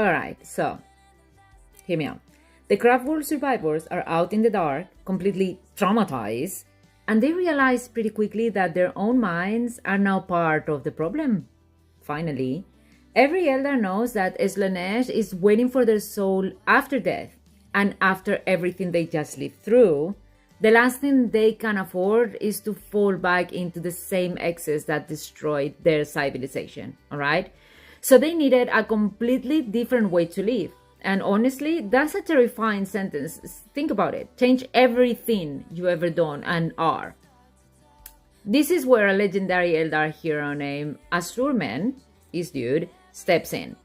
Alright, so hear me out. The craft world survivors are out in the dark, completely traumatized, and they realize pretty quickly that their own minds are now part of the problem. Finally, every elder knows that Slanesh is waiting for their soul after death, and after everything they just lived through, the last thing they can afford is to fall back into the same excess that destroyed their civilization, alright? So they needed a completely different way to live. And honestly, that's a terrifying sentence. Think about it. Change everything you ever done and are. This is where a legendary Eldar hero named Asurmen, his dude, steps in.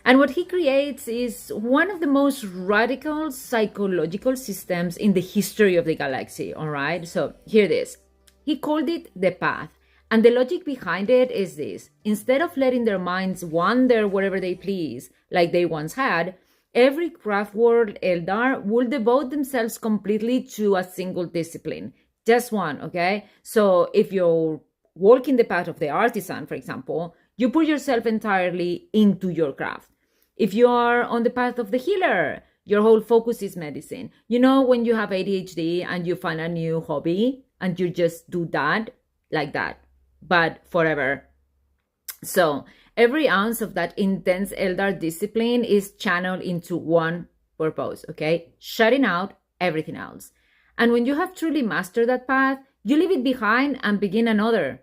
And what he creates is one of the most radical psychological systems in the history of the galaxy, all right? So here it is. He called it the Path. And the logic behind it is this. Instead of letting their minds wander wherever they please, like they once had, every craft world Eldar will devote themselves completely to a single discipline. Just one, okay? So if you're walking the path of the artisan, for example, you put yourself entirely into your craft. If you are on the path of the healer, your whole focus is medicine. You know, when you have ADHD and you find a new hobby and you just do that, like that, but forever. So every ounce of that intense Eldar discipline is channeled into one purpose, okay? Shutting out everything else. And when you have truly mastered that path, you leave it behind and begin another.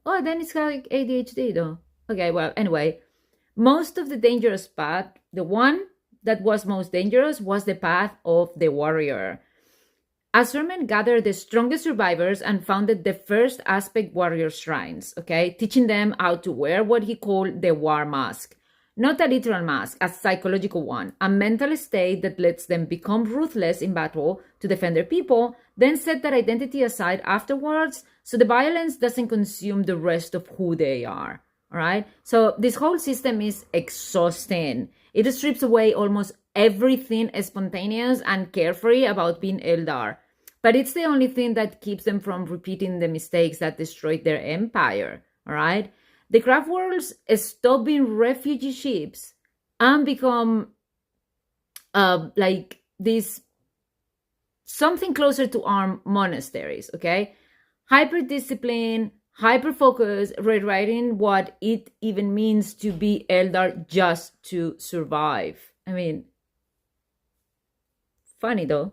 Oh, then it's like ADHD though. Okay, well, anyway, most of the dangerous path, the one that was most dangerous was the path of the warrior. Asurmen gathered the strongest survivors and founded the first aspect warrior shrines, okay, teaching them how to wear what he called the war mask. Not a literal mask, a psychological one, a mental state that lets them become ruthless in battle to defend their people, then set that identity aside afterwards so the violence doesn't consume the rest of who they are. All right. So this whole system is exhausting. It strips away almost everything spontaneous and carefree about being Eldar. But it's the only thing that keeps them from repeating the mistakes that destroyed their empire. All right. The craft worlds stop being refugee ships and become like this something closer to armed monasteries. Okay. Hyper discipline, hyper-focus, rewriting what it even means to be Eldar just to survive. I mean, funny though.